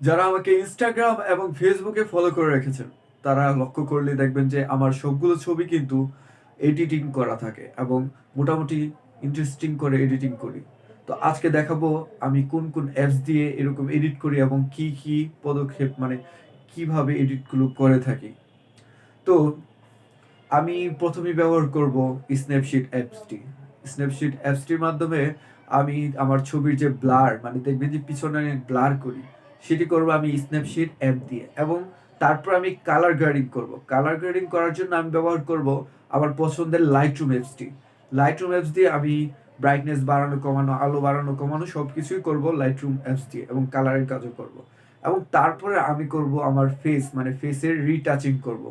যারা আমাকে ইনস্টাগ্রাম এবং ফেসবুকে ফলো করে রেখেছেন তারা লক্ষ্য করলে দেখবেন যে আমার সবগুলো ছবি কিন্তু এডিটিং করা থাকে এবং মোটামুটি ইন্টারেস্টিং করে এডিটিং করি। তো আজকে দেখাবো আমি কোন কোন অ্যাপস দিয়ে এরকম এডিট করি এবং কি কি পদক্ষেপ মানে কিভাবে এডিটগুলো করে থাকি। তো আমি প্রথমেই ব্যবহার করব স্ন্যাপশিট অ্যাপসটি। স্ন্যাপশিট অ্যাপসটির মাধ্যমে আমি আমার ছবির যে ব্লার মানে দেখবেন যে পিছনে ব্লার করি সেটি করব আমি স্ন্যাপশিট অ্যাপ দিয়ে, এবং তারপর আমি কালার গ্রেডিং করব। কালার গ্রেডিং করার জন্য আমি ব্যবহার করব আমার পছন্দের লাইটরুম অ্যাপসটি। লাইটরুম অ্যাপস দিয়ে আমি ব্রাইটনেস বাড়ানো কমানো, আলো বাড়ানো কমানো সব কিছুই করবো লাইটরুম অ্যাপস দিয়ে, এবং কালারের কাজও করব। এবং তারপরে আমি করব আমার ফেস মানে ফেসের রিটাচিং করব,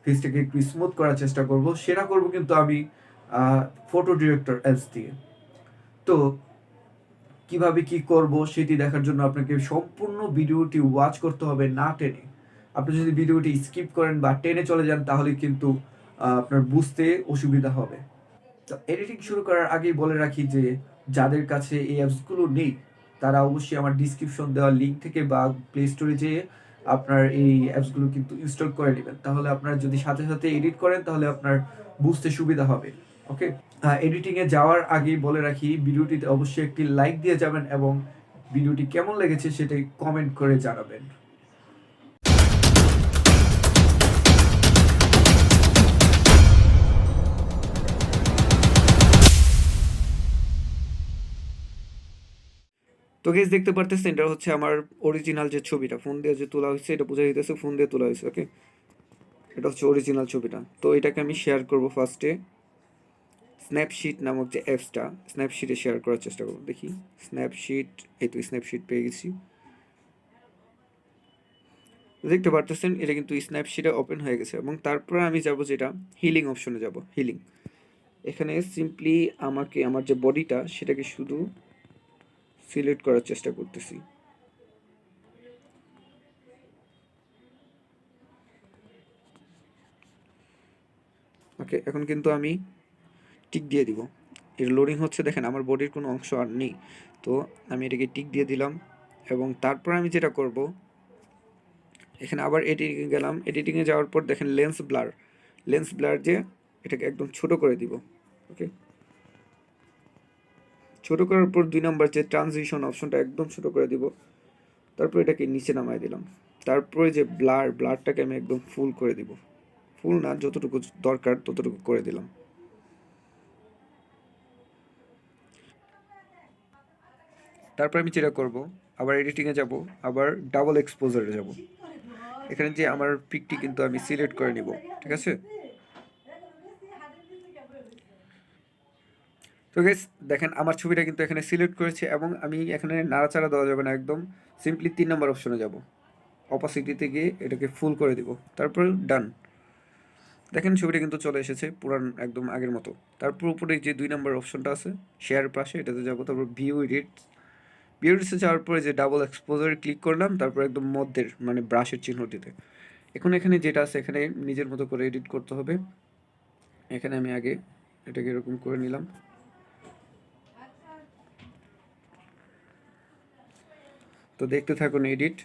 ফেসটাকে একটু স্মুথ করার চেষ্টা করব। সেটা করব কিন্তু আমি ফটো ডিরেক্টর অ্যাপস দিয়ে। তো কিভাবে কি করব সেটি দেখার জন্য আপনাকে সম্পূর্ণ ভিডিওটি ওয়াচ করতে হবে, না টেনে। আপনি যদি ভিডিওটি স্কিপ করেন বা টেনে চলে যান তাহলে কিন্তু আপনার বুঝতে অসুবিধা হবে। তো এডিটিং শুরু করার আগেই বলে রাখি যে যাদের কাছে এই অ্যাপসগুলো নেই তারা অবশ্যই আমার ডিসক্রিপশন দেওয়া লিঙ্ক থেকে বা প্লে স্টোরে যেয়ে আপনার এই অ্যাপসগুলো কিন্তু ইনস্টল করে নেবেন। তাহলে আপনার যদি সাথে সাথে এডিট করেন তাহলে আপনার বুঝতে সুবিধা হবে। ওকে, এডিটিংয়ে যাওয়ার আগেই বলে রাখি ভিডিওটিতে অবশ্যই একটি লাইক দিয়ে যাবেন এবং ভিডিওটি কেমন লেগেছে সেটাই কমেন্ট করে জানাবেন। তো গাইস দেখতে পারতেছেন এটা হচ্ছে আমার অরিজিনাল যে ছবিটা ফোন দিয়ে যে তোলা হয়েছে, এটা বোঝা যাইতেছে ফোন দিয়ে তোলা হয়েছে। ওকে, এটা হচ্ছে অরিজিনাল ছবিটা। তো এটাকে আমি শেয়ার করব ফার্স্টে স্ন্যাপশিট নামক যে অ্যাপসটা, স্ন্যাপশিটে শেয়ার করার চেষ্টা করব। দেখি স্ন্যাপশিট, এই তো স্ন্যাপশিট পেয়ে গেছি। দেখতে পারতেছেন এটা কিন্তু স্ন্যাপশিটে ওপেন হয়ে গেছে, এবং তারপরে আমি যাব যেটা হিলিং অপশনে যাব। হিলিং, এখানে সিম্পলি আমাকে আমার যে বডিটা সেটাকে শুধু সিলেক্ট করার চেষ্টা করতেছি। ওকে, এখন কিন্তু আমি টিক দিয়ে দিব। এর লোডিং হচ্ছে, দেখেন আমার বডির কোনো অংশ আর নেই। তো আমি এটাকে টিক দিয়ে দিলাম, এবং তারপর আমি যেটা করব এখানে আবার এডিটিংয়ে গেলাম। এডিটিংয়ে যাওয়ার পর দেখেন লেন্স ব্লার যে এটাকে একদম ছোট করে দিব। ওকে, ছোট করার পর 2 নাম্বার যে ট্রানজিশন অপশনটা একদম ছোট করে দিব। তারপর এটাকে নিচে নামাই দিলাম। তারপরে যে ব্লারটাকে আমি একদম ফুল করে দিব। ফুল না, যতটুকু দরকার ততটুকু করে দিলাম। তারপর আমি যেটা করব আবার এডিটিংয়ে যাব, আবার ডাবল এক্সপোজারে যাব। এখানে যে আমার পিকটি কিন্তু আমি সিলেক্ট করে নিব, ঠিক আছে? তো গাইস দেখেন আমার ছবিটা কিন্তু এখানে সিলেক্ট করেছে, এবং আমি এখানে নাড়াচাড়া দেওয়া যাবে না, একদম সিম্পলি 3 নম্বর অপশনে যাব, অপাসিটিতে গিয়ে এটাকে ফুল করে দিব। তারপর ডান, দেখেন ছবিটা কিন্তু চলে এসেছে পুরান একদম আগের মতো। তারপর উপরে যে 2 নম্বর অপশনটা আছে শেয়ার পাশে, এটাতে যাব। তারপর ভিউ এডিটসে যাওয়ার পরে যে ডাবল এক্সপোজারে ক্লিক করলাম, তারপর একদম মধ্যের মানে ব্রাশের চিহ্নটিতে। এখন এখানে যেটা আছে এখানে নিজের মতো করে এডিট করতে হবে। এখানে আমি আগে এটাকে এরকম করে নিলাম। তো দেখতে থাকুন এডিট।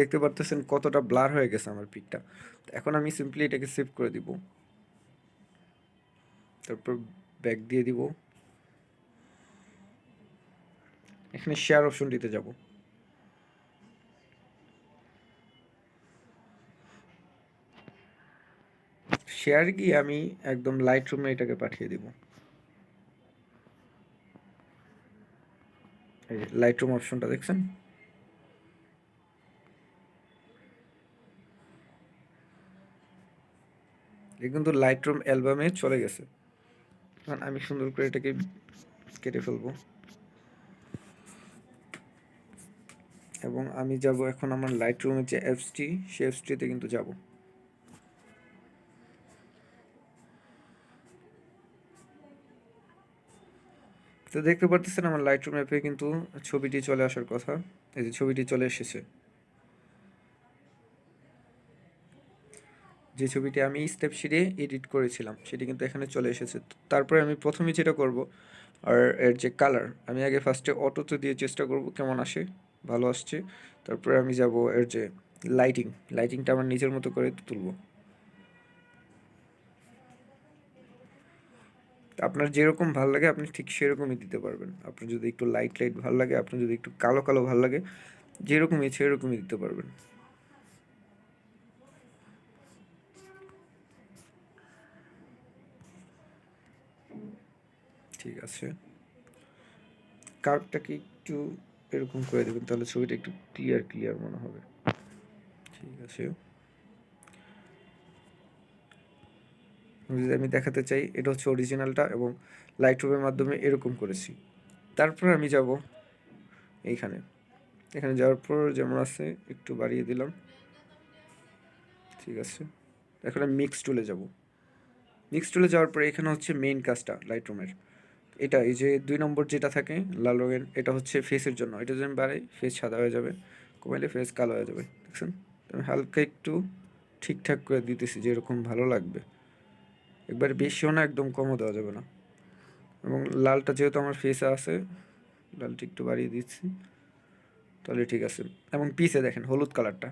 দেখতে পারতেছেন কতটা ব্লার হয়ে গেছে আমার পিকটা। এখন আমি সিম্পলি এটাকে সেভ করে দিব, তারপর ব্যাক দিয়ে দিব, এখানে শেয়ার অপশনটিতে যাব। শেয়ার গিয়ে আমি একদম লাইট রুমে এটাকে পাঠিয়ে দিব। এই যে লাইট রুম অপশনটা দেখছেন, এ কিন্তু লাইট রুম অ্যালবামে চলে গেছে। এখন আমি সুন্দর করে এটাকে কেটে ফেলবো এবং আমি যাব এখন আমার লাইট রুমের যে অ্যাপসটি, সেই অ্যাপসটিতে কিন্তু যাব। তো দেখতে পারতেছেন আমার লাইট রুম অ্যাপে কিন্তু ছবিটি চলে আসার কথা। এই যে ছবিটি চলে এসেছে, যে ছবিটি আমি স্টেপ শিটে এডিট করেছিলাম সেটি কিন্তু এখানে চলে এসেছে। তারপরে আমি প্রথমে যেটা করব, আর এর যে কালার, আমি আগে ফার্স্টে অটোতে দিয়ে চেষ্টা করব কেমন আসে, ভালো আসছে। তারপরে আমি যাব এর যে লাইটিংটা আমার নিজের মতো করে তুলব। আপনার যেরকম ভালো লাগে আপনি ঠিক সেরকমই দিতে পারবেন। আপনার যদি একটু লাইট ভালো লাগে, আপনার যদি একটু কালো কালো ভালো লাগে, যেরকমই সেরকমই দিতে পারবেন। ঠিক আছে, কার্ভটাকে একটু এরকম করে দেবেন, তাহলে ছবিটা একটু ক্লিয়ার মনে হবে। ঠিক আছে, যদি আমি দেখাতে চাই এটা হচ্ছে অরিজিনালটা এবং লাইট রুমের মাধ্যমে এরকম করেছি। তারপর আমি যাব এইখানে, এখানে যাওয়ার পর যেমন আছে একটু বাড়িয়ে দিলাম। ঠিক আছে, এখন আমি মিক্স টুলে যাব। মিক্স টুলে যাওয়ার পরে এখানে হচ্ছে মেইন কাজটা লাইট রুমের, এটা এই যে 2 নম্বর যেটা থাকে লাল রঙের, এটা হচ্ছে ফেসের জন্য। এটা যদি আমি বাড়াই ফেস সাদা হয়ে যাবে, কমাইলে ফেস কালো হয়ে যাবে। দেখছেন, আমি হালকা একটু ঠিকঠাক করে দিতেছি যেরকম ভালো লাগবে, একবার বেশিও না একদম কমও দেওয়া যাবে না। এবং লালটা যেহেতু আমার ফেসে আছে, লালটা একটু বাড়িয়ে দিচ্ছি, তাহলে ঠিক আছে। এবং পিছে দেখেন হলুদটা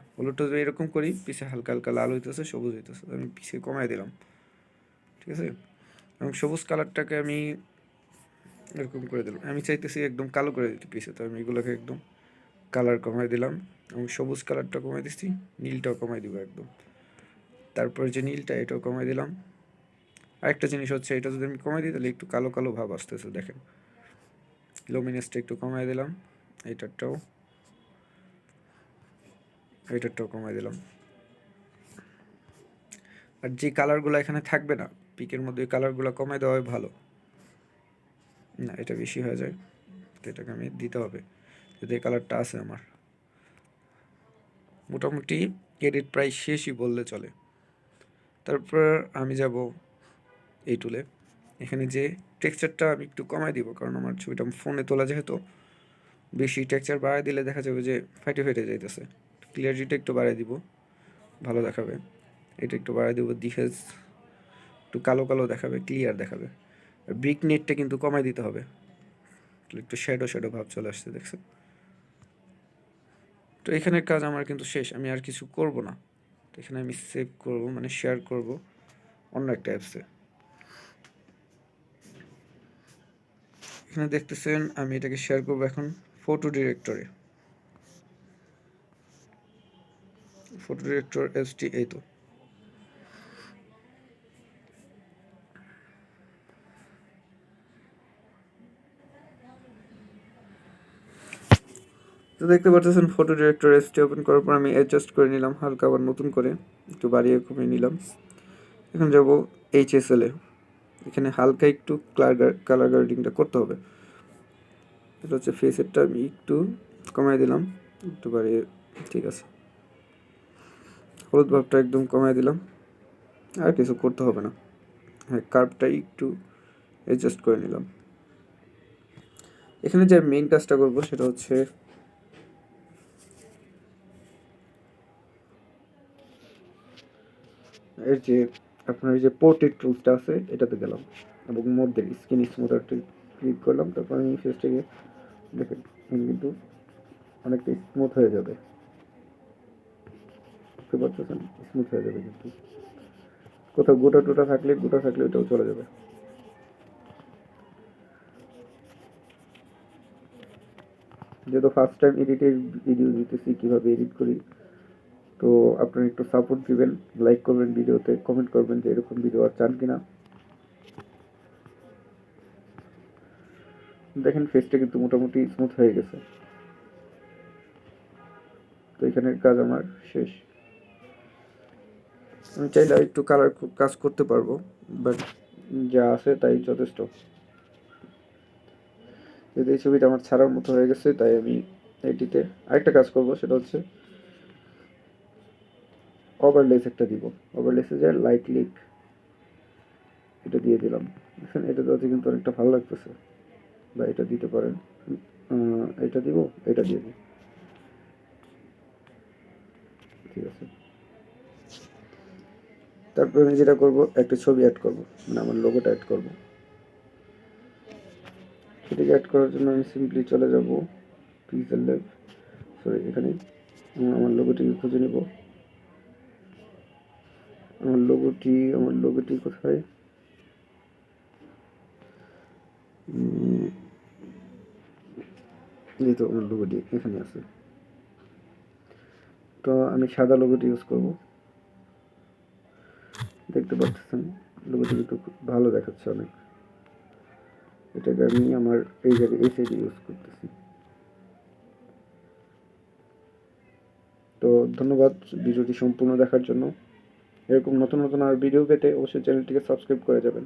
যদি এরকম করি পিছে হালকা হালকা লাল হইতেছে, সবুজ হইতেছে, আমি পিছে কমাই দিলাম। ঠিক আছে, এবং সবুজ কালারটাকে আমি এরকম করে দিলাম। আমি চাইতেছি একদম কালো করে দিতে পিছে, তো আমি এগুলোকে একদম কালার কমাই দিলাম এবং সবুজ কালারটা কমাই দিচ্ছি, নীলটাও কমাই দিব একদম। তারপরে যে নীলটা এটাও কমাই দিলাম। আরেকটা জিনিস হচ্ছে, এটা যদি আমি কমাই দিই তাহলে একটু কালো কালো ভাব আসতেছে, দেখেন। লুমিনেসটা একটু কমাই দিলাম, এটারটাও কমাই দিলাম। আর যে কালারগুলো এখানে থাকবে না পিকের মধ্যে, ওই কালারগুলো কমাই দেওয়াই ভালো। না, এটা বেশি হয়ে যায়, তো এটাকে আমি দিতে হবে, যদি এই কালারটা আছে আমার। মোটামুটি এডিট প্রায় শেষই বললে চলে। তারপর আমি যাব এই টুলে, এখানে যে টেক্সচারটা আমি একটু কমাই দিব, কারণ আমার ছবিটা ফোনে তোলা যেহেতু, বেশি টেক্সচার বাড়াই দিলে দেখা যাবে যে ফেটে যাইতেছে। ক্লিয়ারিটিটা একটু বাড়াই দিব, ভালো দেখাবে। এটা একটু বাড়াই দিব, দেখে একটু কালো কালো দেখাবে, ক্লিয়ার দেখাবে। আর ব্রিক নেটটা কিন্তু কমাই দিতে হবে, একটু শ্যাডো ভাব চলে আসছে, দেখছেন। তো এখানের কাজ আমার কিন্তু শেষ, আমি আর কিছু করব না। তো এখানে আমি সেভ করব, মানে শেয়ার করব অন্য একটা অ্যাপসে। এখানে দেখতেছেন আমি এটাকে শেয়ার করব এখন ফটো ডিরেক্টরে। ফটো ডিরেক্টর এফটি, এই তো। তো দেখতে পাচ্ছেন ফটো ডিরেক্টর এফটি ওপেন করার পর আমি অ্যাডজাস্ট করে নিলাম হালকা, আবার নতুন করে একটু বাড়িয়ে কমিয়ে নিলাম। এখন যাব এইচএসএল এ, এখানে হালকা একটু কালার গ্রেডিংটা করতে হবে। এটা হচ্ছে ফেসেরটা আমি একটু কমাই দিলাম, একটু বাড়িয়ে। ঠিক আছে, হলুদ ভাবটা একদম কমাই দিলাম, আর কিছু করতে হবে না। হ্যাঁ, কার্ভটা একটু অ্যাডজাস্ট করে নিলাম। এখানে যে মেইন কাজটা করবো সেটা হচ্ছে এর যে আপনার এই যে পোর্ট্রেট টুলসটা আছে এটাতে গেলাম এবং মধ্যে স্কিন স্মুথারটি ক্লিক করলাম। তারপর আমি ফেসটাকে দেখেন কিন্তু অনেকটা স্মুথ হয়ে যাবে। বুঝতে পারতেছেন, স্মুথ হয়ে যাবে। কিন্তু কোথাও গোটা টোটা থাকলে ওটাও চলে যাবে। যেহেতু ফার্স্ট টাইম এডিটের ভিডিও দিতেছি, কীভাবে এডিট করি, তো আপনারা একটু সাপোর্ট দিবেন, লাইক করবেন ভিডিওতে, কমেন্ট করবেন যে এরকম ভিডিও আর চান কিনা। দেখেন ফেসটা কিন্তু মোটামুটি স্মুথ হয়ে গেছে। তো এখানের কাজ আমার শেষ। আমি চাইলে আর একটু কালার কাজ করতে পারবো, বাট যা আছে তাই যথেষ্ট। যদি এই ছবিটা আমার ছাড়ার মতো হয়ে গেছে, তাই আমি এটিতে আরেকটা কাজ করব, সেটা হচ্ছে ওভারলেস একটা দিব। ওভারলেসে যে লাইট লিক এটা দিয়ে দিলাম। দেখেন এটা দেওয়াতে কিন্তু অনেকটা ভালো লাগতেছে। বা এটা দিতে পারেন, এটা দিব, এটা দিয়ে দিই, ঠিক আছে। তারপরে আমি যেটা করব, একটা ছবি অ্যাড করব, মানে আমার লোগোটা অ্যাড করব। সেটাকে অ্যাড করার জন্য আমি সিম্পলি চলে যাব পিক্সেল ল্যাব, সরি এখানে আমার লোগোটিকে খুঁজে নেব। আমার লোগোটি কোথায়? এই তো আমার লোগোটি এখানে আছে। তো আমি সাদা লোগোটি ইউজ করব। দেখতে পাচ্ছেন লোগোটি কিন্তু খুব ভালো দেখাচ্ছে অনেক। এটাকে আমি আমার এই জায়গায় এই সাইডে ইউজ করতেছি। তো ধন্যবাদ ভিডিওটি সম্পূর্ণ দেখার জন্য। এরকম নতুন নতুন আর ভিডিও পেতে অবশ্যই চ্যানেলটিকে সাবস্ক্রাইব করে যাবেন।